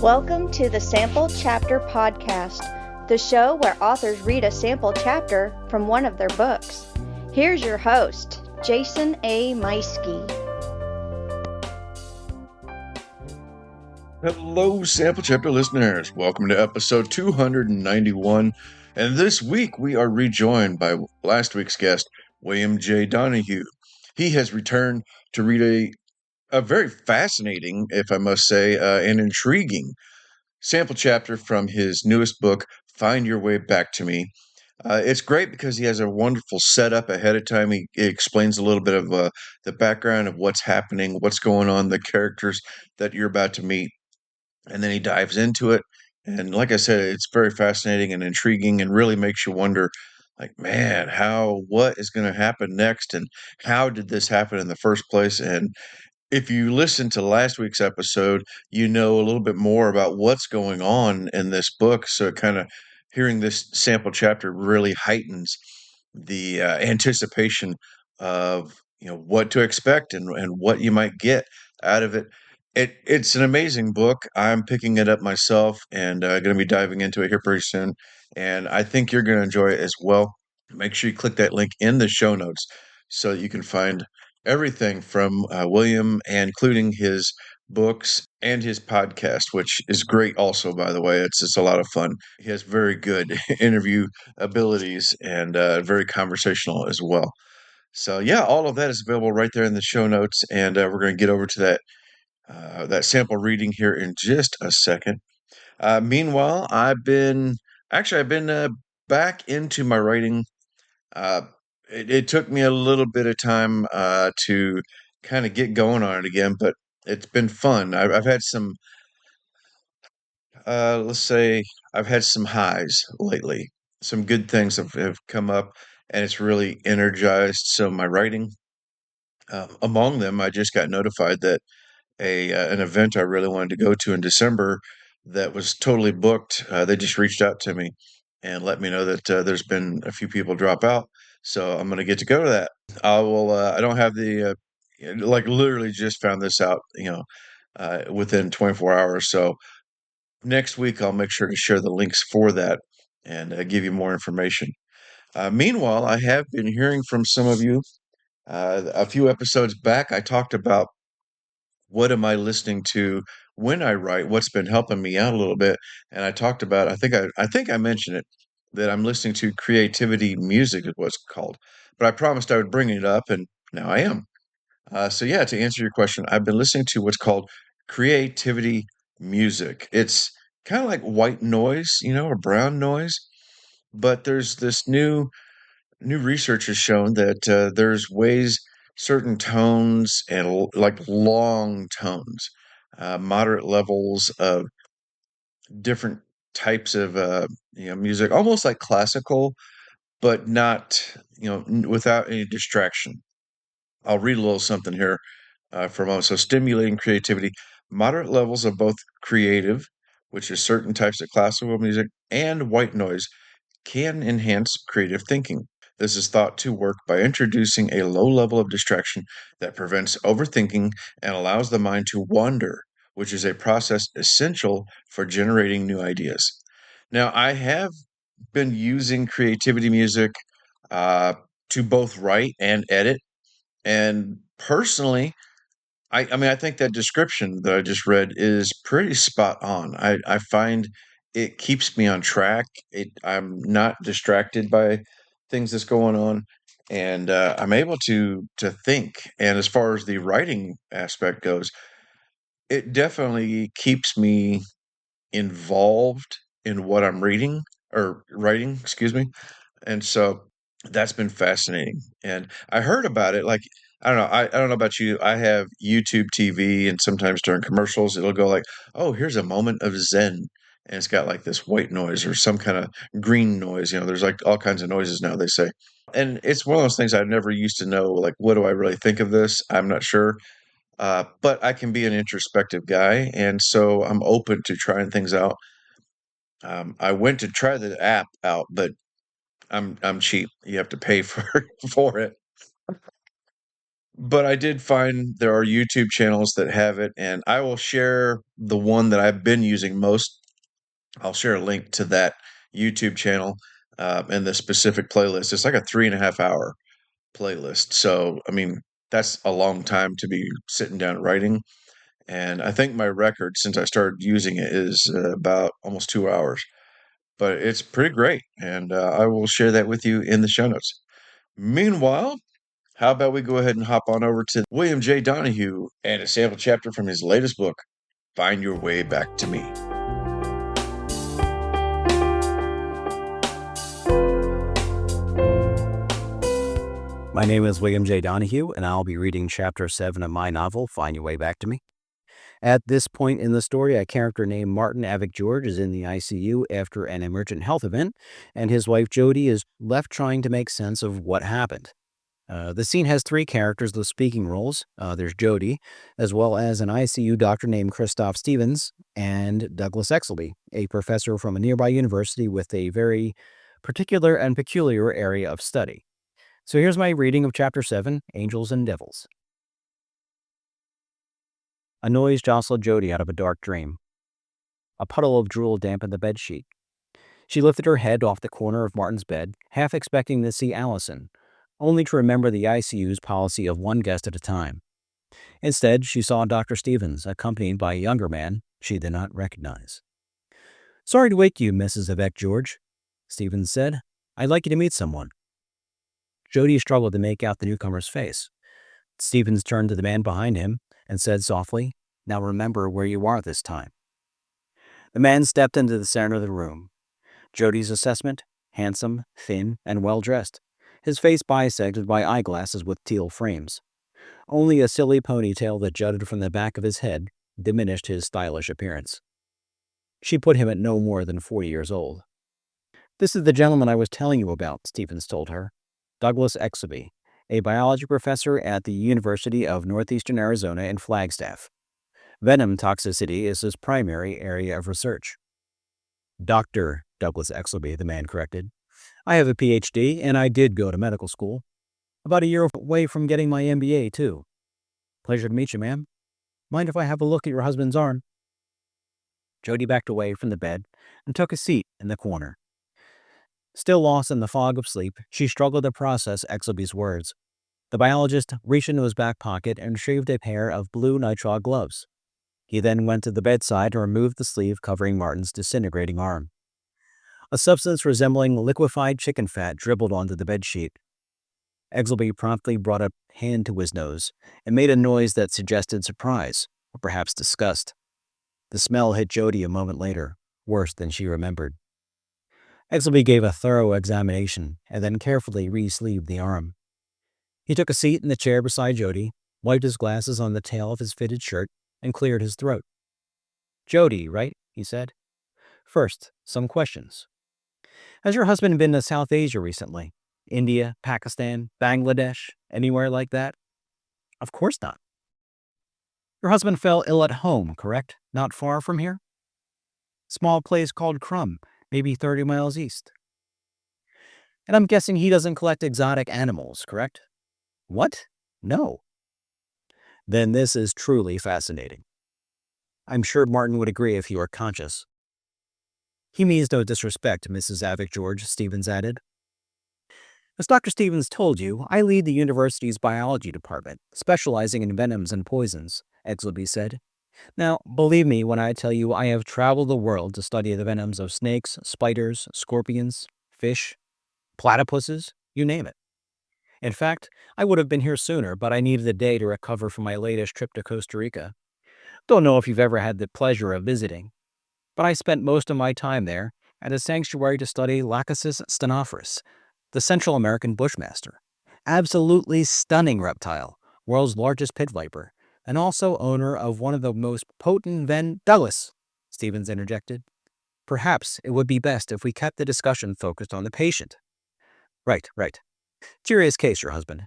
Welcome to the Sample Chapter Podcast, the show where authors read a sample chapter from one of their books. Here's your host, Jason A. Meiske. Hello, Sample Chapter listeners. Welcome to episode 291. And this week we are rejoined by last week's guest, William J Donahue. He has returned to read a very fascinating, if I must say, and intriguing sample chapter from his newest book, Find Your Way Back to Me. It's great because he has a wonderful setup ahead of time. He explains a little bit of the background of what's happening, what's going on, the characters that you're about to meet, and then he dives into it. And like I said, it's very fascinating and intriguing and really makes you wonder, like, man, what is going to happen next? And how did this happen in the first place? And if you listen to last week's episode, you know a little bit more about what's going on in this book. So it kind of hearing this sample chapter really heightens the anticipation of what to expect and what you might get out of it. It's an amazing book. I'm picking it up myself and going to be diving into it here pretty soon. And I think you're going to enjoy it as well. Make sure you click that link in the show notes so that you can find everything from William, and including his books and his podcast, which is great also, by the way. It's a lot of fun. He has very good interview abilities and very conversational as well. So yeah, all of that is available right there in the show notes, and we're going to get over to that sample reading here in just a second. Meanwhile, I've been back into my writing. uh, it took me a little bit of time to kind of get going on it again, but it's been fun. I've had some, let's say, I've had some highs lately. Some good things have come up, and it's really energized some of my writing. Among them, I just got notified that an event I really wanted to go to in December that was totally booked. They just reached out to me and let me know that there's been a few people drop out, so I'm going to get to go to that. I will. I don't have the like literally just found this out. Within 24 hours. So next week I'll make sure to share the links for that and give you more information. Meanwhile, I have been hearing from some of you. A few episodes back, I talked about what am I listening to when I write, what's been helping me out a little bit. And I talked about, I think I mentioned it, that I'm listening to creativity music is what's called. But I promised I would bring it up, and now I am. So yeah, to answer your question, I've been listening to what's called creativity music. It's kind of like white noise, or brown noise, but there's this new research has shown that there's ways certain tones and like long tones, moderate levels of different types of music, almost like classical, but not without any distraction. I'll read a little something here for a moment. So, stimulating creativity, moderate levels of both creative, which is certain types of classical music, and white noise can enhance creative thinking. This is thought to work by introducing a low level of distraction that prevents overthinking and allows the mind to wander, which is a process essential for generating new ideas. Now, I have been using creativity music uh, to both write and edit. And personally, I mean, I think that description that I just read is pretty spot on. I find it keeps me on track. I'm not distracted by things that's going on, and I'm able to think. And as far as the writing aspect goes, it definitely keeps me involved in what I'm reading or writing, excuse me. And so that's been fascinating. And I heard about it, like, I don't know, I don't know about you. I have YouTube TV, and sometimes during commercials it'll go like, "Oh, here's a moment of zen." And it's got like this white noise or some kind of green noise. There's like all kinds of noises now, they say. And it's one of those things I've never used to know, like, what do I really think of this? I'm not sure. But I can be an introspective guy, and so I'm open to trying things out. I went to try the app out, but I'm cheap. You have to pay for for it. but I did find there are YouTube channels that have it, and I will share the one that I've been using most. I'll share a link to that YouTube channel and the specific playlist. It's like a 3.5 hour playlist. So, I mean, that's a long time to be sitting down writing. And I think my record since I started using it is about almost 2 hours. But it's pretty great. And I will share that with you in the show notes. Meanwhile, how about we go ahead and hop on over to William J. Donahue and a sample chapter from his latest book, Find Your Way Back to Me. My name is William J. Donahue, and I'll be reading Chapter 7 of my novel, Find Your Way Back to Me. At this point in the story, a character named Martin Avick George is in the ICU after an emergent health event, and his wife Jody is left trying to make sense of what happened. The scene has three characters with speaking roles. There's Jody, as well as an ICU doctor named Christoph Stevens, and Douglas Exelby, a professor from a nearby university with a very particular and peculiar area of study. So here's my reading of Chapter 7, Angels and Devils. A noise jostled Jody out of a dark dream. A puddle of drool dampened the bedsheet. She lifted her head off the corner of Martin's bed, half expecting to see Allison, only to remember the ICU's policy of one guest at a time. Instead, she saw Dr. Stevens, accompanied by a younger man she did not recognize. "Sorry to wake you, Mrs. Avick George," Stevens said. "I'd like you to meet someone." Jody struggled to make out the newcomer's face. Stevens turned to the man behind him and said softly, "Now remember where you are this time." The man stepped into the center of the room. Jody's assessment: handsome, thin, and well-dressed, his face bisected by eyeglasses with teal frames. Only a silly ponytail that jutted from the back of his head diminished his stylish appearance. She put him at no more than 40 years old. "This is the gentleman I was telling you about," Stevens told her. "Douglas Exelby, a biology professor at the University of Northeastern Arizona in Flagstaff. Venom toxicity is his primary area of research." "Dr. Douglas Exelby," the man corrected. "I have a PhD, and I did go to medical school. About a year away from getting my MBA, too." "Pleasure to meet you, ma'am. Mind if I have a look at your husband's arm?" Jody backed away from the bed and took a seat in the corner. Still lost in the fog of sleep, she struggled to process Exelby's words. The biologist reached into his back pocket and retrieved a pair of blue nitrile gloves. He then went to the bedside and removed the sleeve covering Martin's disintegrating arm. A substance resembling liquefied chicken fat dribbled onto the bedsheet. Exelby promptly brought a hand to his nose and made a noise that suggested surprise, or perhaps disgust. The smell hit Jody a moment later, worse than she remembered. Exelby gave a thorough examination and then carefully re-sleeved the arm. He took a seat in the chair beside Jody, wiped his glasses on the tail of his fitted shirt, and cleared his throat. "Jody, right?" he said. "First, some questions. Has your husband been to South Asia recently? India, Pakistan, Bangladesh, anywhere like that?" "Of course not." "Your husband fell ill at home, correct? Not far from here?" "Small place called Crum, maybe 30 miles east." "And I'm guessing he doesn't collect exotic animals, correct?" "What? No." "Then this is truly fascinating. I'm sure Martin would agree if he were conscious." "He means no disrespect, Mrs. Avick George," Stevens added. "As Dr. Stevens told you, I lead the university's biology department, specializing in venoms and poisons," Exelby said. "Now, believe me when I tell you I have traveled the world to study the venoms of snakes, spiders, scorpions, fish, platypuses, you name it. In fact, I would have been here sooner, but I needed a day to recover from my latest trip to Costa Rica. Don't know if you've ever had the pleasure of visiting, but I spent most of my time there at a sanctuary to study Lachesis stenophorus, the Central American bushmaster. Absolutely stunning reptile, world's largest pit viper, and also owner of one of the most potent Douglas," Stevens interjected. "Perhaps it would be best if we kept the discussion focused on the patient." Right. Curious case, your husband.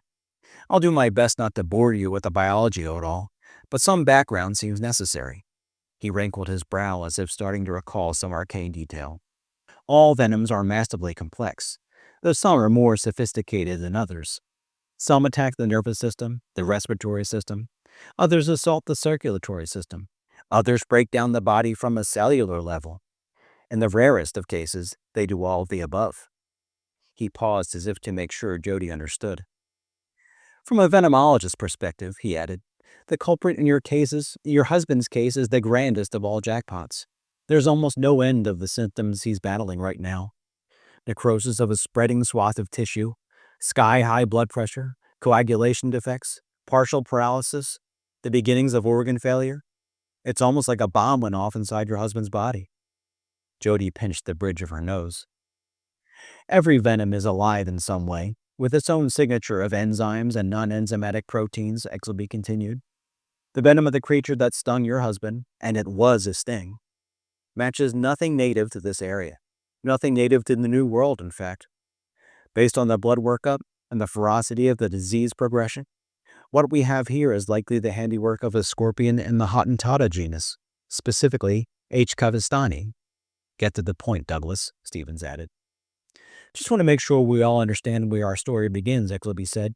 I'll do my best not to bore you with the biology of it all, but some background seems necessary." He wrinkled his brow as if starting to recall some arcane detail. "All venoms are massively complex, though some are more sophisticated than others. Some attack the nervous system, the respiratory system. Others assault the circulatory system. Others break down the body from a cellular level. In the rarest of cases, they do all of the above. He paused as if to make sure Jody understood. From a venomologist's perspective, he added, the culprit in your husband's case, is the grandest of all jackpots. There's almost no end of the symptoms he's battling right now. Necrosis of a spreading swath of tissue, sky-high blood pressure, coagulation defects, partial paralysis, the beginnings of organ failure. It's almost like a bomb went off inside your husband's body. Jody pinched the bridge of her nose. Every venom is alive in some way, with its own signature of enzymes and non-enzymatic proteins, Exelby continued. The venom of the creature that stung your husband, and it was a sting, matches nothing native to this area. Nothing native to the New World, in fact. Based on the blood workup and the ferocity of the disease progression, what we have here is likely the handiwork of a scorpion in the Hottentotta genus, specifically H. cavistani. Get to the point, Douglas, Stevens added. Just want to make sure we all understand where our story begins, Exelby said.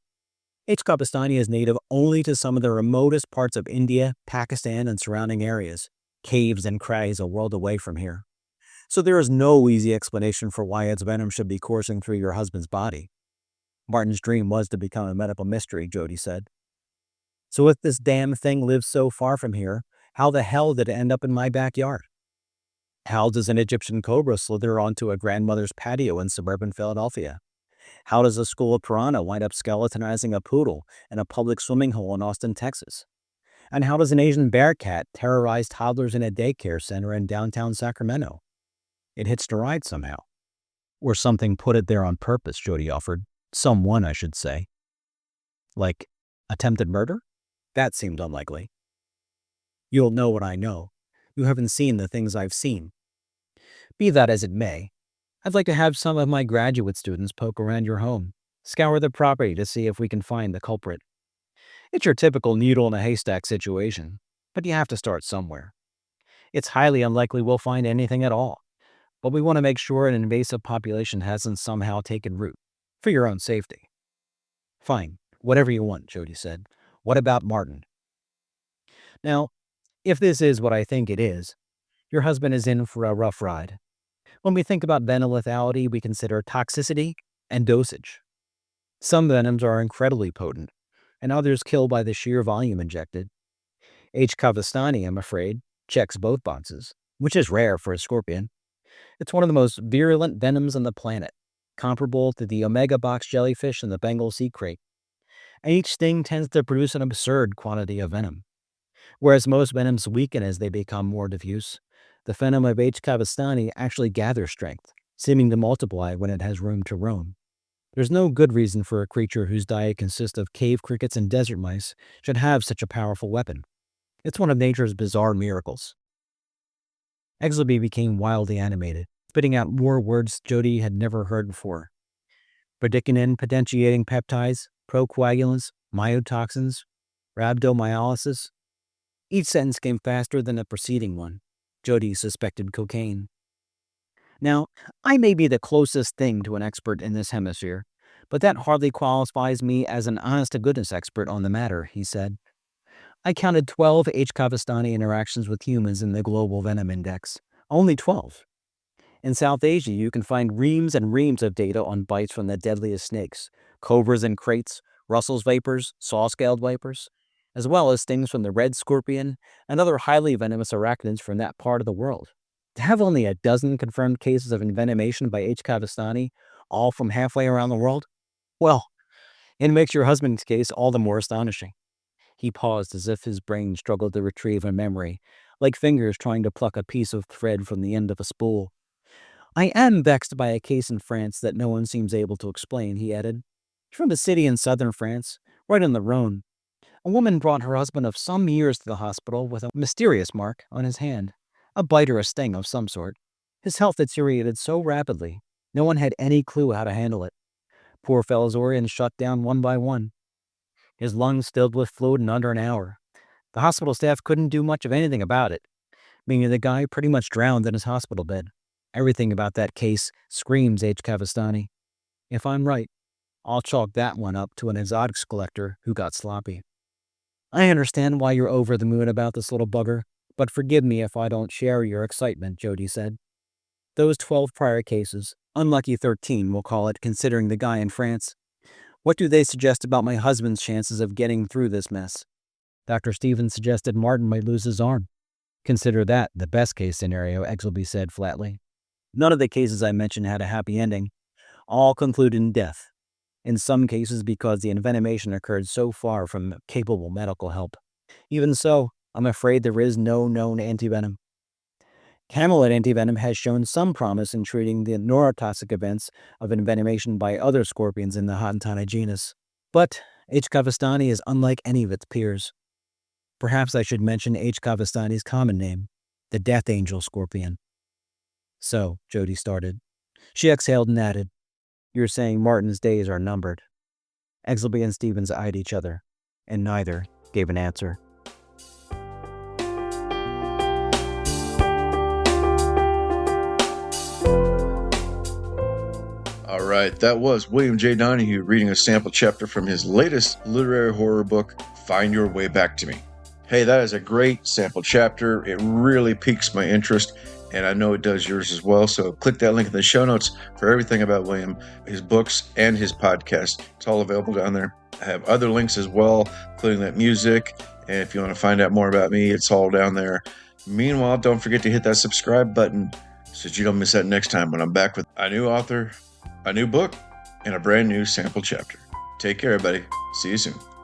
H. cavistani is native only to some of the remotest parts of India, Pakistan, and surrounding areas. Caves and crags a world away from here. So there is no easy explanation for why its venom should be coursing through your husband's body. Martin's dream was to become a medical mystery, Jody said. So if this damn thing lives so far from here, how the hell did it end up in my backyard? How does an Egyptian cobra slither onto a grandmother's patio in suburban Philadelphia? How does a school of piranha wind up skeletonizing a poodle in a public swimming hole in Austin, Texas? And how does an Asian bear cat terrorize toddlers in a daycare center in downtown Sacramento? It hitched a ride somehow. Or something put it there on purpose, Jody offered. Someone, I should say. Like attempted murder? That seemed unlikely. You'll know what I know. You haven't seen the things I've seen. Be that as it may, I'd like to have some of my graduate students poke around your home, scour the property to see if we can find the culprit. It's your typical needle in a haystack situation, but you have to start somewhere. It's highly unlikely we'll find anything at all, but we want to make sure an invasive population hasn't somehow taken root, for your own safety. Fine, whatever you want, Jody said. What about Martin? Now, if this is what I think it is, your husband is in for a rough ride. When we think about venom lethality, we consider toxicity and dosage. Some venoms are incredibly potent, and others kill by the sheer volume injected. H. cavistani, I'm afraid, checks both boxes, which is rare for a scorpion. It's one of the most virulent venoms on the planet, comparable to the omega box jellyfish in the Bengal sea crate. And each sting tends to produce an absurd quantity of venom. Whereas most venoms weaken as they become more diffuse, the venom of H. cavistani actually gathers strength, seeming to multiply when it has room to roam. There's no good reason for a creature whose diet consists of cave crickets and desert mice should have such a powerful weapon. It's one of nature's bizarre miracles. Exelby became wildly animated, spitting out more words Jody had never heard before. Bradykinin potentiating peptides, procoagulants, myotoxins, rhabdomyolysis. Each sentence came faster than the preceding one. Jody suspected cocaine. Now, I may be the closest thing to an expert in this hemisphere, but that hardly qualifies me as an honest-to-goodness expert on the matter, he said. I counted 12 H. cavistani interactions with humans in the Global Venom Index. Only 12. In South Asia, you can find reams and reams of data on bites from the deadliest snakes, cobras in crates, Russell's vipers, saw-scaled vipers, as well as stings from the red scorpion and other highly venomous arachnids from that part of the world. To have only a dozen confirmed cases of envenomation by H. cavistani, all from halfway around the world? Well, it makes your husband's case all the more astonishing. He paused as if his brain struggled to retrieve a memory, like fingers trying to pluck a piece of thread from the end of a spool. I am vexed by a case in France that no one seems able to explain, he added. From a city in southern France, right on the Rhone. A woman brought her husband of some years to the hospital with a mysterious mark on his hand, a bite or a sting of some sort. His health deteriorated so rapidly, no one had any clue how to handle it. Poor fellow's organs shut down one by one. His lungs filled with fluid in under an hour. The hospital staff couldn't do much of anything about it, meaning the guy pretty much drowned in his hospital bed. Everything about that case screams H. cavistani. If I'm right, I'll chalk that one up to an exotics collector who got sloppy. I understand why you're over the moon about this little bugger, but forgive me if I don't share your excitement, Jody said. Those 12 prior cases, unlucky 13 we'll call it considering the guy in France. What do they suggest about my husband's chances of getting through this mess? Dr. Stevens suggested Martin might lose his arm. Consider that the best case scenario, Exelby said flatly. None of the cases I mentioned had a happy ending. All concluded in death. In some cases because the envenomation occurred so far from capable medical help. Even so, I'm afraid there is no known antivenom. Camelid antivenom has shown some promise in treating the neurotoxic events of envenomation by other scorpions in the Hadantana genus. But H. cavestani is unlike any of its peers. Perhaps I should mention H. cavestani's common name, the death angel scorpion. So, Jody started. She exhaled and added, "You're saying Martin's days are numbered." Exelby and Stevens eyed each other, and neither gave an answer. All right, that was William J Donahue reading a sample chapter from his latest literary horror book, Find Your Way Back to Me. Hey, that is a great sample chapter. It really piques my interest, and I know it does yours as well. So click that link in the show notes for everything about William, his books, and his podcast. It's all available down there. I have other links as well, including that music. And if you want to find out more about me, it's all down there. Meanwhile, don't forget to hit that subscribe button so that you don't miss that next time when I'm back with a new author, a new book, and a brand new sample chapter. Take care, everybody. See you soon.